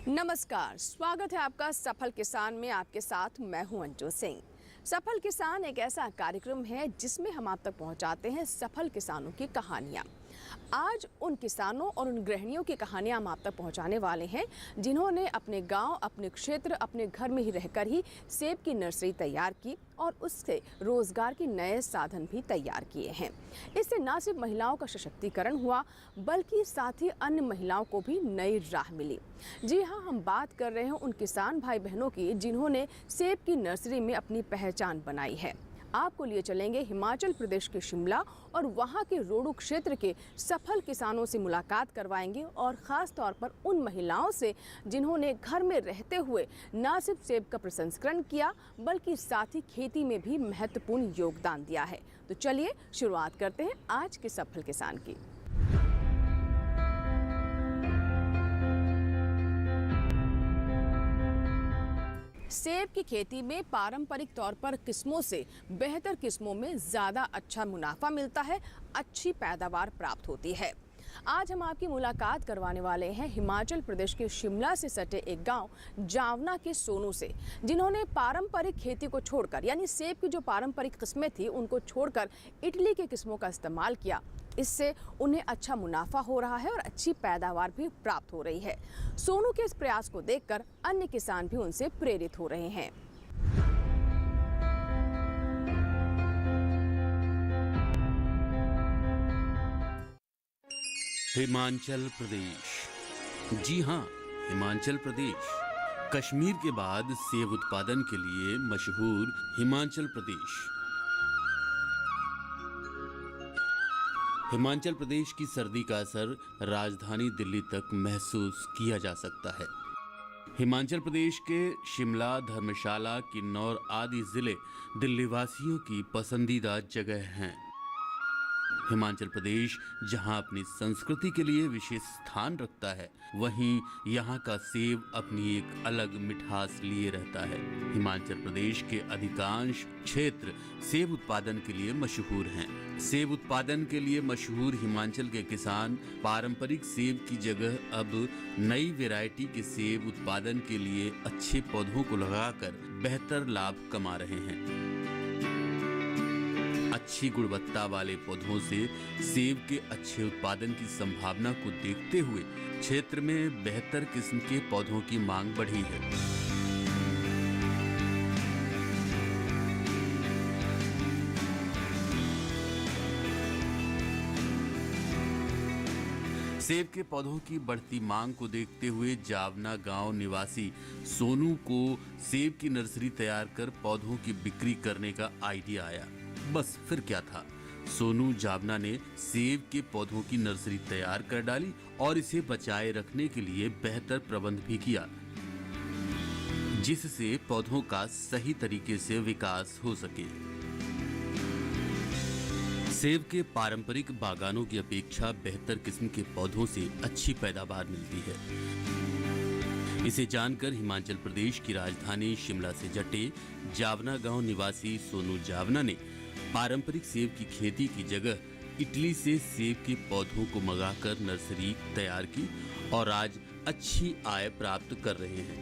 नमस्कार, स्वागत है आपका सफल किसान में। आपके साथ मैं हूं अंजू सिंह। सफल किसान एक ऐसा कार्यक्रम है जिसमें हम आप तक पहुंचाते हैं सफल किसानों की कहानियां। आज उन किसानों और उन गृहिणियों की कहानियां हम आप तक पहुंचाने वाले हैं जिन्होंने अपने गांव, अपने क्षेत्र, अपने घर में ही रहकर ही सेब की नर्सरी तैयार की और उससे रोजगार के नए साधन भी तैयार किए हैं। इससे न सिर्फ महिलाओं का सशक्तिकरण हुआ बल्कि साथ ही अन्य महिलाओं को भी नई राह मिली। जी हाँ, हम बात कर रहे हैं उन किसान भाई बहनों की जिन्होंने सेब की नर्सरी में अपनी पहचान बनाई है। आपको लिए चलेंगे हिमाचल प्रदेश के शिमला और वहां के रोडू क्षेत्र के सफल किसानों से मुलाकात करवाएंगे और ख़ास तौर पर उन महिलाओं से जिन्होंने घर में रहते हुए न सिर्फ सेब का प्रसंस्करण किया बल्कि साथ ही खेती में भी महत्वपूर्ण योगदान दिया है। तो चलिए शुरुआत करते हैं आज के सफल किसान की। सेब की खेती में पारंपरिक तौर पर किस्मों से बेहतर किस्मों में ज़्यादा अच्छा मुनाफा मिलता है, अच्छी पैदावार प्राप्त होती है। आज हम आपकी मुलाकात करवाने वाले हैं हिमाचल प्रदेश के शिमला से सटे एक गांव जावना के सोनू से, जिन्होंने पारंपरिक खेती को छोड़कर यानी सेब की जो पारंपरिक किस्में थी उनको छोड़कर इटली के किस्मों का इस्तेमाल किया। इससे उन्हें अच्छा मुनाफा हो रहा है और अच्छी पैदावार भी प्राप्त हो रही है। सोनू के इस प्रयास को देखकर अन्य किसान भी उनसे प्रेरित हो रहे हैं। हिमाचल प्रदेश। जी हाँ, हिमाचल प्रदेश। कश्मीर के बाद सेब उत्पादन के लिए मशहूर हिमाचल प्रदेश। हिमाचल प्रदेश की सर्दी का असर राजधानी दिल्ली तक महसूस किया जा सकता है। हिमाचल प्रदेश के शिमला, धर्मशाला, किन्नौर आदि जिले दिल्ली वासियों की पसंदीदा जगह हैं। हिमाचल प्रदेश जहां अपनी संस्कृति के लिए विशेष स्थान रखता है, वहीं यहां का सेब अपनी एक अलग मिठास लिए रहता है। हिमाचल प्रदेश के अधिकांश क्षेत्र सेब उत्पादन के लिए मशहूर हैं। सेब उत्पादन के लिए मशहूर हिमाचल के किसान पारंपरिक सेब की जगह अब नई वैरायटी के सेब उत्पादन के लिए अच्छे पौधों को लगाकर बेहतर लाभ कमा रहे हैं। अच्छी गुणवत्ता वाले पौधों से सेब के अच्छे उत्पादन की संभावना को देखते हुए क्षेत्र में बेहतर किस्म के पौधों की मांग बढ़ी है। सेब के पौधों की बढ़ती मांग को देखते हुए जावना गांव निवासी सोनू को सेब की नर्सरी तैयार कर पौधों की बिक्री करने का आइडिया आया। बस फिर क्या था, सोनू जावना ने सेब के पौधों की नर्सरी तैयार कर डाली और इसे बचाए रखने के लिए बेहतर प्रबंध भी किया, जिससे पौधों का सही तरीके से विकास हो सके। सेब के पारंपरिक बागानों की अपेक्षा बेहतर किस्म के पौधों से अच्छी पैदावार मिलती है। इसे जानकर हिमाचल प्रदेश की राजधानी शिमला से जटे जावना गांव निवासी सोनू जावना ने पारंपरिक सेब की खेती की जगह इटली से सेब के पौधों को मंगाकर नर्सरी तैयार की और आज अच्छी आय प्राप्त कर रहे हैं।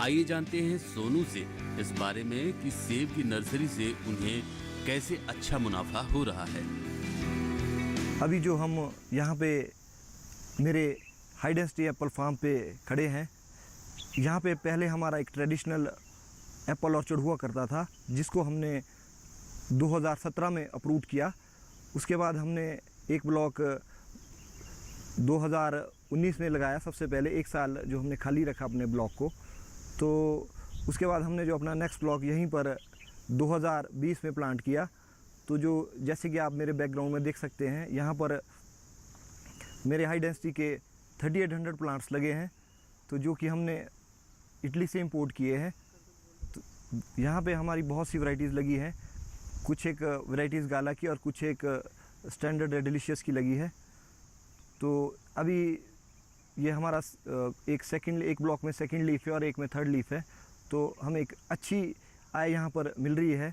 आइए जानते हैं सोनू से इस बारे में कि सेब की नर्सरी से उन्हें कैसे अच्छा मुनाफा हो रहा है। अभी जो हम यहाँ पे मेरे हाई डेंसिटी एप्पल फार्म पे खड़े हैं, यहाँ पे पहले हमारा एक ट्रेडिशनल एप्पल ऑर्चर्ड हुआ करता था जिसको हमने 2017 में अप्रूव किया। उसके बाद हमने एक ब्लॉक 2019 में लगाया, सबसे पहले एक साल जो हमने खाली रखा अपने ब्लॉक को। तो उसके बाद हमने जो अपना नेक्स्ट ब्लॉक यहीं पर 2020 में प्लांट किया। तो जो जैसे कि आप मेरे बैकग्राउंड में देख सकते हैं, यहाँ पर मेरे हाई डेंसिटी के 3800 प्लांट्स लगे हैं, तो जो कि हमने इटली से इंपोर्ट किए हैं। तो यहाँ पे हमारी बहुत सी वैरायटीज़ लगी हैं, कुछ एक वैरायटीज़ गाला की और कुछ एक स्टैंडर्ड डिलीशियस की लगी है। तो अभी ये हमारा एक ब्लॉक में सेकंड लीफ है और एक में थर्ड लीफ है, तो हमें एक अच्छी आय यहाँ पर मिल रही है।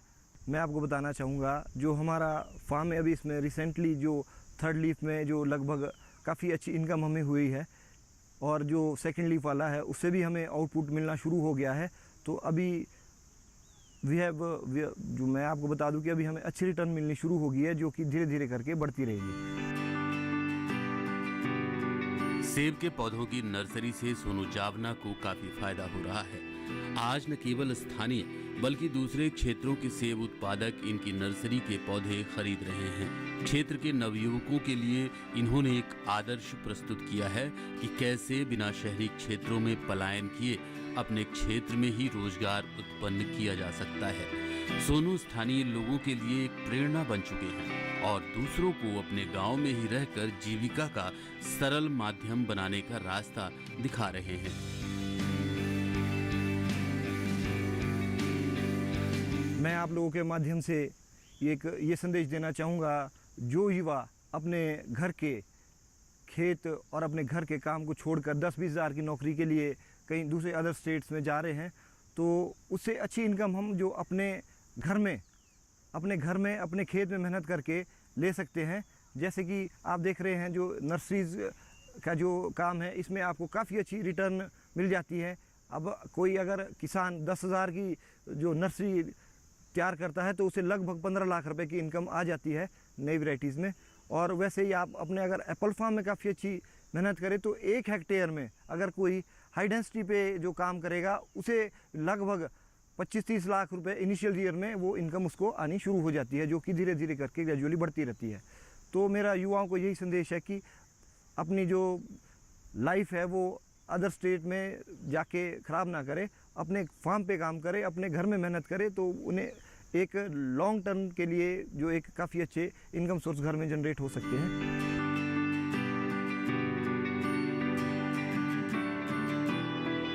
मैं आपको बताना चाहूँगा जो हमारा फार्म है, अभी इसमें रिसेंटली जो थर्ड लीफ में जो लगभग काफ़ी अच्छी इनकम हमें हुई है। और जो सेकेंड लीफ वाला है उससे भी हमें आउटपुट मिलना शुरू हो गया है। तो अभी जो मैं आपको बता दूं कि अभी हमें अच्छी रिटर्न मिलनी शुरू हो गई है, जो कि धीरे धीरे करके बढ़ती रहेगी। सेब के पौधों की नर्सरी से सोनू जावना को काफी फायदा हो रहा है। आज न केवल स्थानीय बल्कि दूसरे क्षेत्रों के सेब उत्पादक इनकी नर्सरी के पौधे खरीद रहे हैं। क्षेत्र के नवयुवकों के लिए इन्होंने एक आदर्श प्रस्तुत किया है कि कैसे बिना शहरी क्षेत्रों में पलायन किए अपने क्षेत्र में ही रोजगार उत्पन्न किया जा सकता है। सोनू स्थानीय लोगों के लिए एक प्रेरणा बन चुके हैं और दूसरों को अपने गांव में ही रहकर जीविका का सरल माध्यम बनाने का रास्ता दिखा रहे हैं। मैं आप लोगों के माध्यम से ये संदेश देना चाहूँगा, जो युवा अपने घर के खेत और अपने घर के काम को छोड़कर 10-20 हज़ार की नौकरी के लिए कहीं दूसरे अदर स्टेट्स में जा रहे हैं, तो उससे अच्छी इनकम हम जो अपने घर में अपने खेत में मेहनत करके ले सकते हैं। जैसे कि आप देख रहे हैं जो नर्सरीज़ का जो काम है, इसमें आपको काफ़ी अच्छी रिटर्न मिल जाती है। अब कोई अगर किसान 10,000 की जो नर्सरी तैयार करता है तो उसे लगभग 15 लाख रुपए की इनकम आ जाती है नई वैरायटीज़ में। और वैसे ही आप अपने अगर एप्पल फार्म में काफ़ी अच्छी मेहनत करें तो 1 हेक्टेयर में अगर कोई हाई डेंसिटी पे जो काम करेगा उसे लगभग 25-30 लाख रुपए इनिशियल ईयर में वो इनकम उसको आनी शुरू हो जाती है, जो कि धीरे धीरे करके ग्रेजुअली बढ़ती रहती है। तो मेरा युवाओं को यही संदेश है कि अपनी जो लाइफ है वो अदर स्टेट में जाके ख़राब ना करें, अपने फार्म पे काम करें, अपने घर में मेहनत करें, तो उन्हें एक लॉन्ग टर्म के लिए जो एक काफ़ी अच्छे इनकम सोर्स घर में जनरेट हो सकते हैं।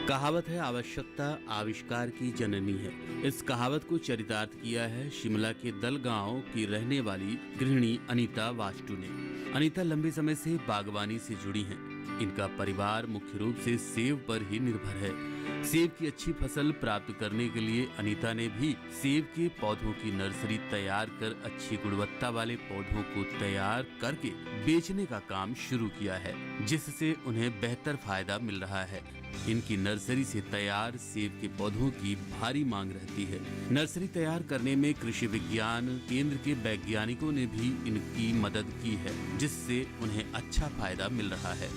कहावत है, आवश्यकता आविष्कार की जननी है। इस कहावत को चरितार्थ किया है शिमला के दल गांव की रहने वाली गृहिणी अनीता वास्टू ने। अनीता लंबे समय से बागवानी से जुड़ी हैं। इनका परिवार मुख्य रूप से सेब पर ही निर्भर है। सेब की अच्छी फसल प्राप्त करने के लिए अनीता ने भी सेब के पौधों की नर्सरी तैयार कर अच्छी गुणवत्ता वाले पौधों को तैयार करके बेचने का काम शुरू किया है, जिससे उन्हें बेहतर फायदा मिल रहा है। इनकी नर्सरी से तैयार सेब के पौधों की भारी मांग रहती है। नर्सरी तैयार करने में कृषि विज्ञान केंद्र के वैज्ञानिकों ने भी इनकी मदद की है, जिससे उन्हें अच्छा फायदा मिल रहा है।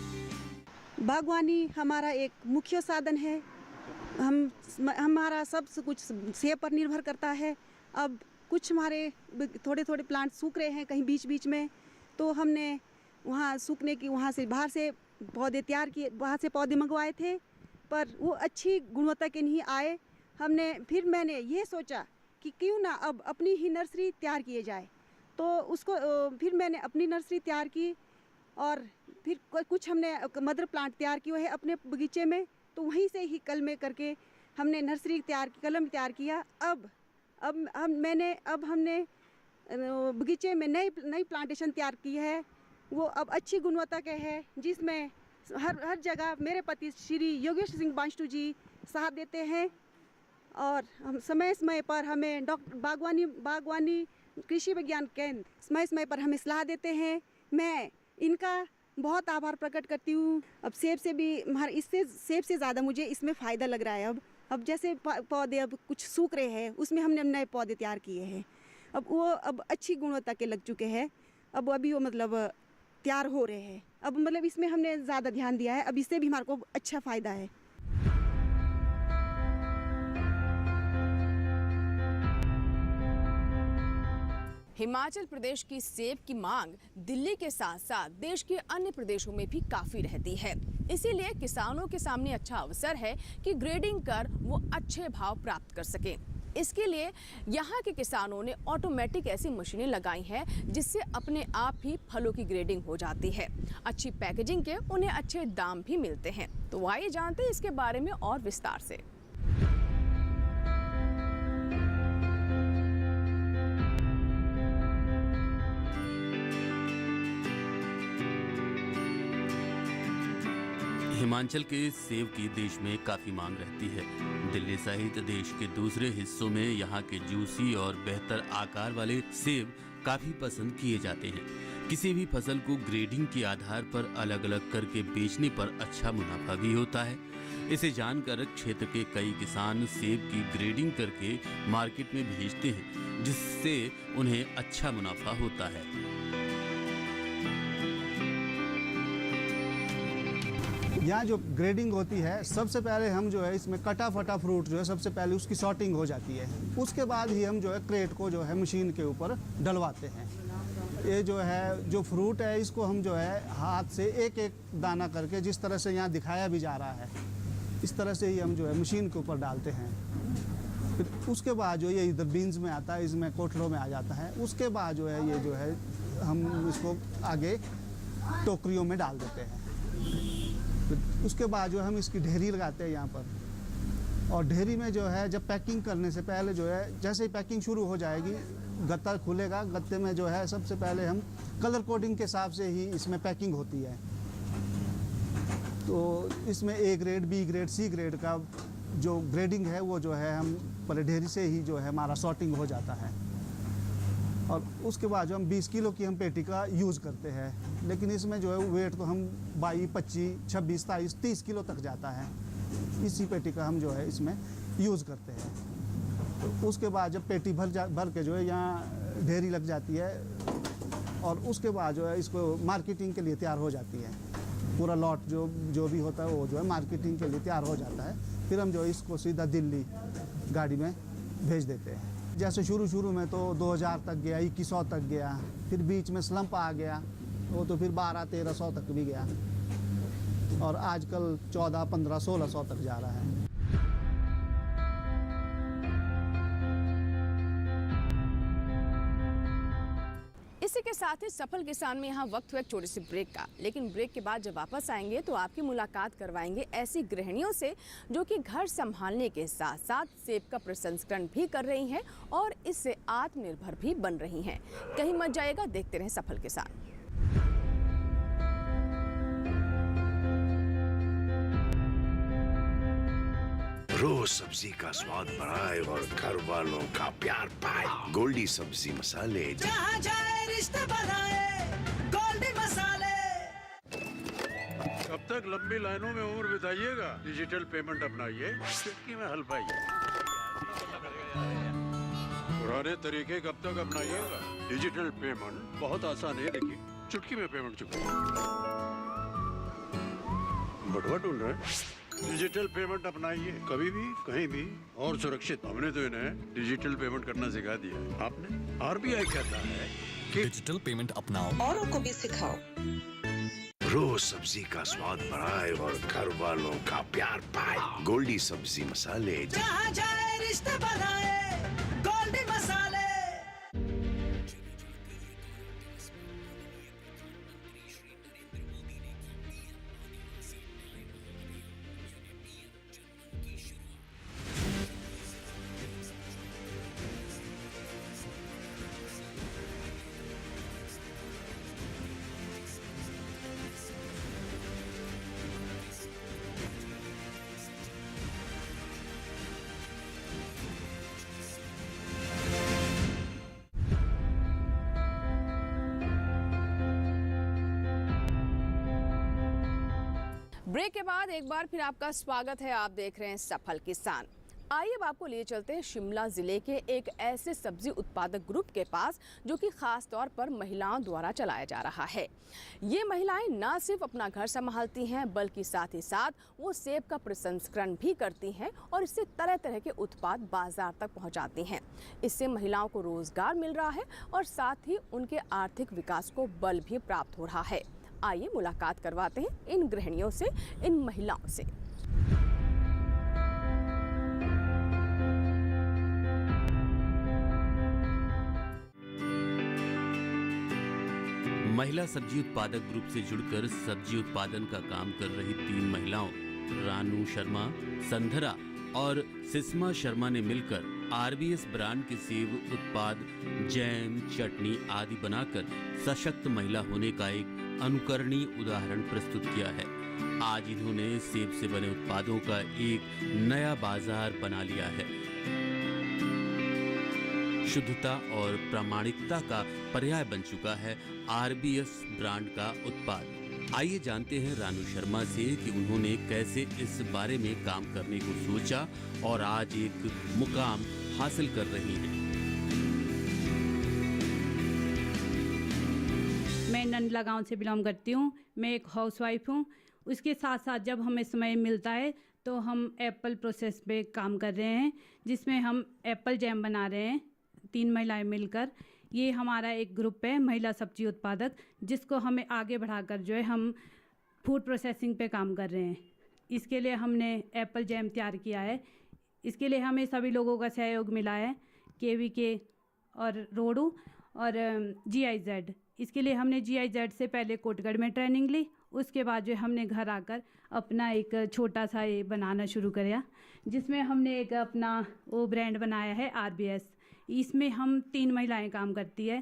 बागवानी हमारा एक मुख्य साधन है। हमारा सब कुछ सेब पर निर्भर करता है। अब कुछ हमारे थोड़े थोड़े प्लांट सूख रहे हैं कहीं बीच बीच में, तो हमने वहाँ सूखने की वहाँ से बाहर से पौधे तैयार किए, बाहर से पौधे मंगवाए थे, पर वो अच्छी गुणवत्ता के नहीं आए। फिर मैंने ये सोचा कि क्यों ना अब अपनी ही नर्सरी तैयार किए जाए, तो फिर मैंने अपनी नर्सरी तैयार की और फिर कुछ हमने मदर प्लांट तैयार किए हैं अपने बगीचे में, तो वहीं से ही कलम करके हमने नर्सरी कलम तैयार किया। अब हमने बगीचे में नई प्लांटेशन तैयार की है। वो अब अच्छी गुणवत्ता के है, जिसमें हर जगह मेरे पति श्री योगेश सिंह बांशटू जी साथ देते हैं और हम समय समय पर हमें बागवानी कृषि विज्ञान केंद्र समय समय पर हमें सलाह देते हैं। मैं इनका बहुत आभार प्रकट करती हूँ। अब सेब से ज़्यादा मुझे इसमें फ़ायदा लग रहा है। अब जैसे पौधे अब कुछ सूख रहे हैं, उसमें हमने नए पौधे तैयार किए हैं। अब अच्छी गुणवत्ता के लग चुके हैं। अब अभी वो तैयार हो रहे हैं। अब इसमें हमने ज़्यादा ध्यान दिया है। अब इससे भी हमारे को अच्छा फ़ायदा है। हिमाचल प्रदेश की सेब की मांग दिल्ली के साथ साथ देश के अन्य प्रदेशों में भी काफी रहती है। इसीलिए किसानों के सामने अच्छा अवसर है कि ग्रेडिंग कर वो अच्छे भाव प्राप्त कर सकें। इसके लिए यहाँ के किसानों ने ऑटोमेटिक ऐसी मशीनें लगाई हैं जिससे अपने आप ही फलों की ग्रेडिंग हो जाती है। अच्छी पैकेजिंग के उन्हें अच्छे दाम भी मिलते हैं। तो आइए जानते हैं इसके बारे में और विस्तार से। हिमाचल के सेब की देश में काफी मांग रहती है। दिल्ली सहित देश के दूसरे हिस्सों में यहाँ के जूसी और बेहतर आकार वाले सेब काफी पसंद किए जाते हैं। किसी भी फसल को ग्रेडिंग के आधार पर अलग अलग करके बेचने पर अच्छा मुनाफा भी होता है। इसे जानकर क्षेत्र के कई किसान सेब की ग्रेडिंग करके मार्केट में भेजते हैं, जिससे उन्हें अच्छा मुनाफा होता है। यहाँ जो ग्रेडिंग होती है, सबसे पहले हम जो है इसमें कटा फटा फ्रूट जो है सबसे पहले उसकी सॉर्टिंग हो जाती है। उसके बाद ही हम जो है क्रेट को जो है मशीन के ऊपर डलवाते हैं। ये जो है जो फ्रूट है इसको हम जो है हाथ से एक एक दाना करके, जिस तरह से यहाँ दिखाया भी जा रहा है, इस तरह से ही हम जो है मशीन के ऊपर डालते हैं। फिर उसके बाद जो ये इधर बीन्स में आता है, इसमें कोठलों में आ जाता है। उसके बाद जो है ये जो है हम इसको आगे टोकरियों में डाल देते हैं। फिर उसके बाद जो हम इसकी ढेरी लगाते हैं यहाँ पर, और ढेरी में जो है जब पैकिंग करने से पहले जो है जैसे ही पैकिंग शुरू हो जाएगी, गत्ता खुलेगा, गत्ते में जो है सबसे पहले हम कलर कोडिंग के हिसाब से ही इसमें पैकिंग होती है। तो इसमें A grade, B grade, C grade का जो ग्रेडिंग है वो जो है हम पहले ढेरी से ही जो है हमारा सॉर्टिंग हो जाता है। और उसके बाद जो हम 20 किलो की हम पेटी का यूज़ करते हैं, लेकिन इसमें जो है वेट तो हम 22, 25, 26, 27, 30 किलो तक जाता है। इसी पेटी का हम जो है इसमें यूज़ करते हैं। तो उसके बाद जब पेटी भर के जो है यहाँ ढेरी लग जाती है, और उसके बाद जो है इसको मार्केटिंग के लिए तैयार हो जाती है। पूरा लॉट जो भी होता है वो जो है मार्केटिंग के लिए तैयार हो जाता है। फिर हम जो है इसको सीधा दिल्ली गाड़ी में भेज देते हैं। जैसे शुरू में तो 2000 तक गया, 2100 तक गया, फिर बीच में स्लंप आ गया, वो तो फिर 1200-1300 तक भी गया, और आजकल 14, 15, 1600 तक जा रहा है। इसी के साथ ही सफल किसान में यहाँ वक्त हुआ एक छोटी सी ब्रेक का, लेकिन ब्रेक के बाद जब वापस आएंगे तो आपकी मुलाकात करवाएंगे ऐसी गृहिणियों से जो कि घर संभालने के साथ साथ सेब का प्रसंस्करण भी कर रही हैं और इससे आत्मनिर्भर भी बन रही हैं। कहीं मत जाइएगा, देखते रहें सफल किसान। रोज सब्जी का स्वाद बढ़ाए और घर वालों का प्यार पाए। गोल्डी सब्जी मसाले, जहाँ जाए रिश्ते बनाए गोल्डी मसाले। कब तक लंबी लाइनों में उम्र बिताइएगा? डिजिटल पेमेंट अपनाइए, चुटकी में हल पाइए। पुराने तरीके कब तक अपनाइएगा? डिजिटल पेमेंट बहुत आसान है, देखिए चुटकी में पेमेंट चुकाइए। बटुआ ढूंढ रहे हैं? डिजिटल पेमेंट अपनाइए, कभी भी कहीं भी और सुरक्षित। हमने तो इन्हें डिजिटल पेमेंट करना सिखा दिया। आपने? आरबीआई कहता है कि डिजिटल पेमेंट अपनाओ, औरों को भी सिखाओ। रोज सब्जी का स्वाद बढ़ाए और घर वालों का प्यार पाए। गोल्डी सब्जी मसाले, जहाँ जाए रिश्ते बनाए गोल्डी मसाले। ब्रेक के बाद एक बार फिर आपका स्वागत है। आप देख रहे हैं सफल किसान। आइए अब आपको लिए चलते हैं शिमला जिले के एक ऐसे सब्जी उत्पादक ग्रुप के पास जो कि खास तौर पर महिलाओं द्वारा चलाया जा रहा है। ये महिलाएं न सिर्फ अपना घर संभालती हैं बल्कि साथ ही साथ वो सेब का प्रसंस्करण भी करती हैं और इससे तरह तरह के उत्पाद बाजार तक पहुंचाती हैं। इससे महिलाओं को रोजगार मिल रहा है और साथ ही उनके आर्थिक विकास को बल भी प्राप्त हो रहा है। आइए मुलाकात करवाते हैं इन गृहिणियों से, इन महिलाओं से। महिला सब्जी उत्पादक ग्रुप से जुड़कर सब्जी उत्पादन का काम कर रही 3 महिलाओं रानू शर्मा, संधरा और सिस्मा शर्मा ने मिलकर आरबीएस ब्रांड के सेब उत्पाद, जैम, चटनी आदि बनाकर सशक्त महिला होने का एक अनुकरणीय उदाहरण प्रस्तुत किया है। आज इन्होंने सेब से बने उत्पादों का एक नया बाजार बना लिया है। शुद्धता और प्रामाणिकता का पर्याय बन चुका है RBS ब्रांड का उत्पाद। आइए जानते हैं रानू शर्मा से कि उन्होंने कैसे इस बारे में काम करने को सोचा और आज एक मुकाम हासिल कर रही हैं। मैं नंदला गांव से बिलोंग करती हूँ। मैं एक हाउसवाइफ हूँ। उसके साथ साथ जब हमें समय मिलता है तो हम एप्पल प्रोसेस पे काम कर रहे हैं, जिसमें हम एप्पल जैम बना रहे हैं 3 महिलाएं मिलकर। ये हमारा एक ग्रुप है महिला सब्जी उत्पादक, जिसको हमें आगे बढ़ाकर जो है हम फूड प्रोसेसिंग पे काम कर रहे हैं। इसके लिए हमने एप्पल जैम तैयार किया है। इसके लिए हमें सभी लोगों का सहयोग मिला है, KVK और रोडू और GIZ। इसके लिए हमने GIZ से पहले कोटगढ़ में ट्रेनिंग ली। उसके बाद जो हमने घर आकर अपना एक छोटा सा ये बनाना शुरू किया, जिसमें हमने एक अपना वो ब्रांड बनाया है RBS। इसमें हम 3 महिलाएं काम करती है,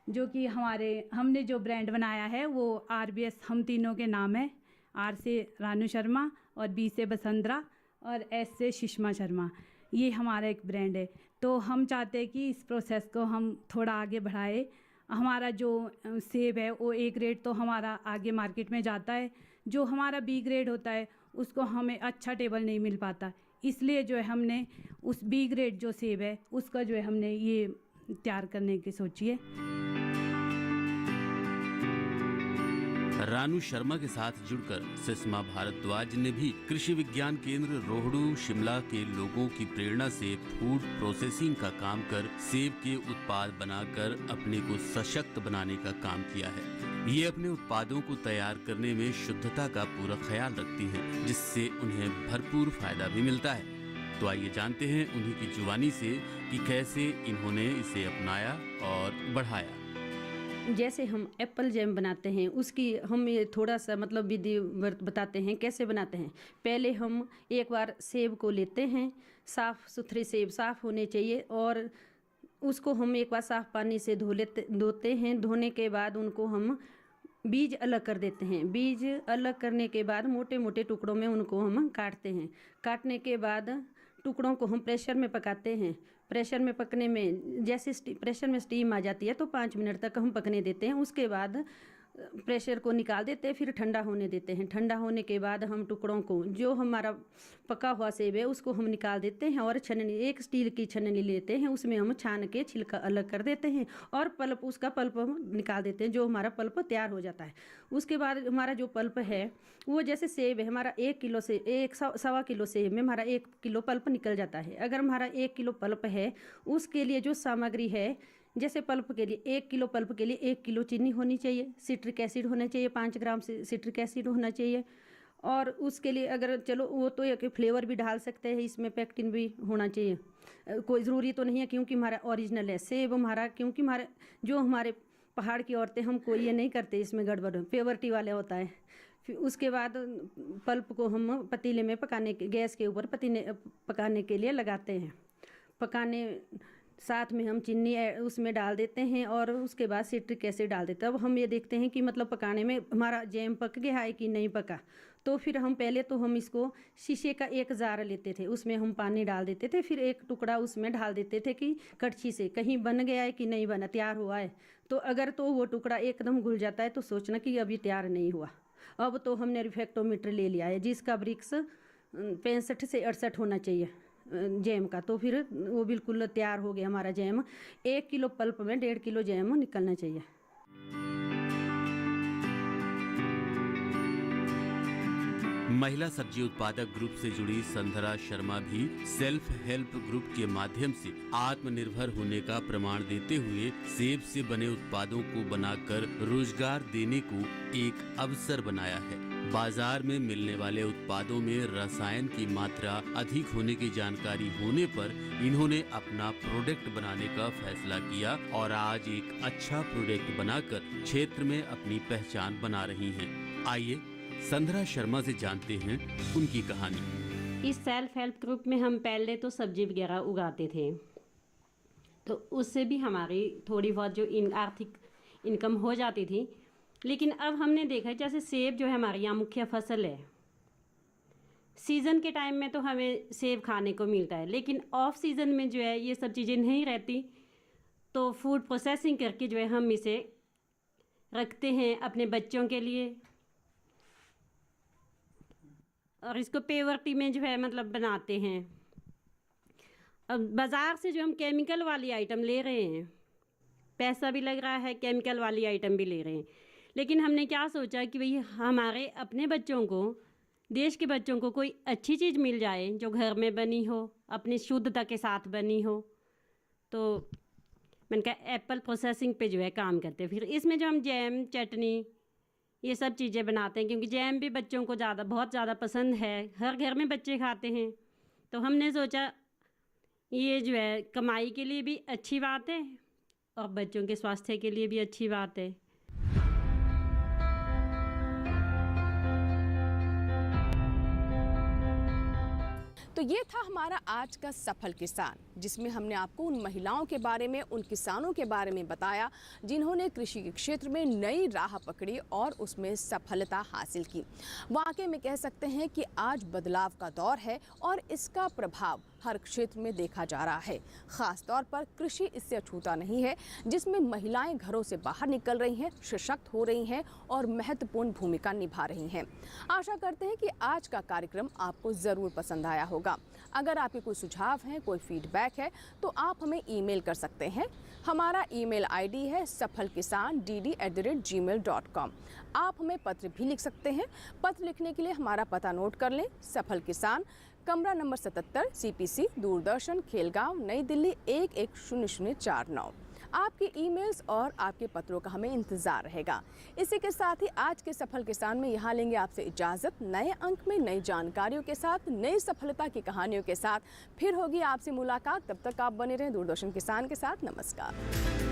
जो कि हमने जो ब्रांड बनाया है वो RBS हम तीनों के नाम है। R से रानू शर्मा और B से बसंतरा और S से सुषमा शर्मा। ये हमारा एक ब्रांड है। तो हम चाहते हैं कि इस प्रोसेस को हम थोड़ा आगे बढ़ाए। हमारा जो सेब है वो A ग्रेड तो हमारा आगे मार्केट में जाता है, जो हमारा B ग्रेड होता है उसको हमें अच्छा टेबल नहीं मिल पाता। इसलिए जो है हमने उस B ग्रेड जो सेब है उसका जो है हमने ये तैयार करने की सोची है। रानू शर्मा के साथ जुड़कर सुषमा भारद्वाज ने भी कृषि विज्ञान केंद्र रोहड़ू शिमला के लोगों की प्रेरणा से फूड प्रोसेसिंग का काम कर सेब के उत्पाद बनाकर अपने को सशक्त बनाने का काम किया है। ये अपने उत्पादों को तैयार करने में शुद्धता का पूरा ख्याल रखती हैं, जिससे उन्हें भरपूर फायदा भी मिलता है। तो आइए जानते हैं उन्हीं की जुबानी से कि कैसे इन्होंने इसे अपनाया और बढ़ाया। जैसे हम एप्पल जैम बनाते हैं उसकी हम ये थोड़ा सा मतलब विधि बताते हैं कैसे बनाते हैं। पहले हम एक बार सेब को लेते हैं, साफ़ सुथरे सेब साफ़ होने चाहिए, और उसको हम एक बार साफ़ पानी से धोते हैं। धोने के बाद उनको हम बीज अलग कर देते हैं। बीज अलग करने के बाद मोटे मोटे टुकड़ों में उनको हम काटते हैं। काटने के बाद टुकड़ों को हम प्रेशर में पकाते हैं। प्रेशर में पकने में जैसे प्रेशर में स्टीम आ जाती है तो 5 मिनट तक हम पकने देते हैं। उसके बाद प्रेशर को निकाल देते हैं, फिर ठंडा होने देते हैं। ठंडा होने के बाद हम टुकड़ों को, जो हमारा पका हुआ सेब है उसको हम निकाल देते हैं और छन्नी, एक स्टील की छन्नी लेते हैं, उसमें हम छान के छिलका अलग कर देते हैं और पल्प, उसका पल्प हम निकाल देते हैं, जो हमारा पल्प तैयार हो जाता है। उसके बाद हमारा जो पल्प है वो जैसे सेब है हमारा 1 किलो से 1.25 किलो सेब में हमारा 1 किलो पल्प निकल जाता है। अगर हमारा 1 किलो पल्प है उसके लिए जो सामग्री है, जैसे पल्प के लिए 1 किलो पल्प के लिए 1 किलो चीनी होनी चाहिए, सिट्रिक एसिड होना चाहिए, 5 ग्राम से सिट्रिक एसिड होना चाहिए। और उसके लिए अगर चलो वो तो एक फ्लेवर भी डाल सकते हैं, इसमें पेक्टिन भी होना चाहिए, कोई ज़रूरी तो नहीं है क्योंकि हमारा ओरिजिनल है सेब हमारा। क्योंकि हमारे पहाड़ की औरतें हम कोई ये नहीं करते, इसमें गड़बड़ प्योरिटी वाले होता है। फिर उसके बाद पल्प को हम पतीले में गैस के ऊपर पकाने के लिए लगाते हैं। पकाने साथ में हम चीनी उसमें डाल देते हैं और उसके बाद सिट्रिक एसिड डाल देते हैं। अब हम ये देखते हैं कि मतलब पकाने में हमारा जैम पक गया है कि नहीं पका। तो फिर हम पहले तो हम इसको शीशे का एक जार लेते थे, उसमें हम पानी डाल देते थे, फिर एक टुकड़ा उसमें डाल देते थे कि कड़छी से कहीं बन गया है कि नहीं बना, तैयार हुआ है। तो अगर तो वो टुकड़ा एकदम घुल जाता है तो सोचना कि अभी तैयार नहीं हुआ। अब तो हमने रिफैक्टोमीटर ले लिया है जिसका ब्रिक्स 65 से 68 होना चाहिए जैम का। तो फिर वो बिल्कुल तैयार हो गया हमारा जैम। 1 किलो पल्प में 1.5 किलो जैम निकलना चाहिए। महिला सब्जी उत्पादक ग्रुप से जुड़ी संध्या शर्मा भी सेल्फ हेल्प ग्रुप के माध्यम से आत्मनिर्भर होने का प्रमाण देते हुए सेब से बने उत्पादों को बनाकर रोजगार देने को एक अवसर बनाया है। बाजार में मिलने वाले उत्पादों में रसायन की मात्रा अधिक होने की जानकारी होने पर इन्होंने अपना प्रोडक्ट बनाने का फैसला किया और आज एक अच्छा प्रोडक्ट बनाकर क्षेत्र में अपनी पहचान बना रही हैं। आइए संध्या शर्मा से जानते हैं उनकी कहानी। इस सेल्फ हेल्प ग्रुप में हम पहले तो सब्जी वगैरह उगाते थे, तो उससे भी हमारी थोड़ी बहुत जो आर्थिक इनकम हो जाती थी। लेकिन अब हमने देखा जैसे सेब जो है हमारे यहाँ मुख्य फसल है, सीज़न के टाइम में तो हमें सेब खाने को मिलता है, लेकिन ऑफ सीज़न में जो है ये सब चीज़ें नहीं रहती। तो फूड प्रोसेसिंग करके जो है हम इसे रखते हैं अपने बच्चों के लिए, और इसको पेवर्टी में जो है मतलब बनाते हैं। अब बाज़ार से जो हम केमिकल वाली आइटम ले रहे हैं, पैसा भी लग रहा है, केमिकल वाली आइटम भी ले रहे हैं, लेकिन हमने क्या सोचा कि भाई हमारे अपने बच्चों को, देश के बच्चों को कोई अच्छी चीज़ मिल जाए जो घर में बनी हो, अपनी शुद्धता के साथ बनी हो। तो मैंने कहा एप्पल प्रोसेसिंग पे जो है काम करते हैं। फिर इसमें जो हम जैम, चटनी, ये सब चीज़ें बनाते हैं, क्योंकि जैम भी बच्चों को बहुत ज़्यादा पसंद है, हर घर में बच्चे खाते हैं। तो हमने सोचा ये जो है कमाई के लिए भी अच्छी बात है और बच्चों के स्वास्थ्य के लिए भी अच्छी बात है। तो ये था हमारा आज का सफल किसान, जिसमें हमने आपको उन महिलाओं के बारे में, उन किसानों के बारे में बताया जिन्होंने कृषि के क्षेत्र में नई राह पकड़ी और उसमें सफलता हासिल की। वाकई में कह सकते हैं कि आज बदलाव का दौर है और इसका प्रभाव हर क्षेत्र में देखा जा रहा है। ख़ास तौर पर कृषि इससे अछूता नहीं है, जिसमें महिलाएं घरों से बाहर निकल रही हैं, सशक्त हो रही हैं और महत्वपूर्ण भूमिका निभा रही हैं। आशा करते हैं कि आज का कार्यक्रम आपको ज़रूर पसंद आया होगा। अगर आपके कोई सुझाव हैं, कोई फीडबैक है, तो आप हमें ईमेल कर सकते हैं। हमारा ईमेल आईडी है safalkisan@gmail.com। आप हमें पत्र भी लिख सकते हैं। पत्र लिखने के लिए हमारा पता नोट कर लें। सफल किसान, कमरा नंबर 77, CPC, दूरदर्शन, खेलगांव, नई दिल्ली 110049। आपके ईमेल्स और आपके पत्रों का हमें इंतज़ार रहेगा। इसी के साथ ही आज के सफल किसान में यहाँ लेंगे आपसे इजाज़त। नए अंक में नई जानकारियों के साथ, नई सफलता की कहानियों के साथ फिर होगी आपसे मुलाकात। तब तक आप बने रहें दूरदर्शन किसान के साथ। नमस्कार।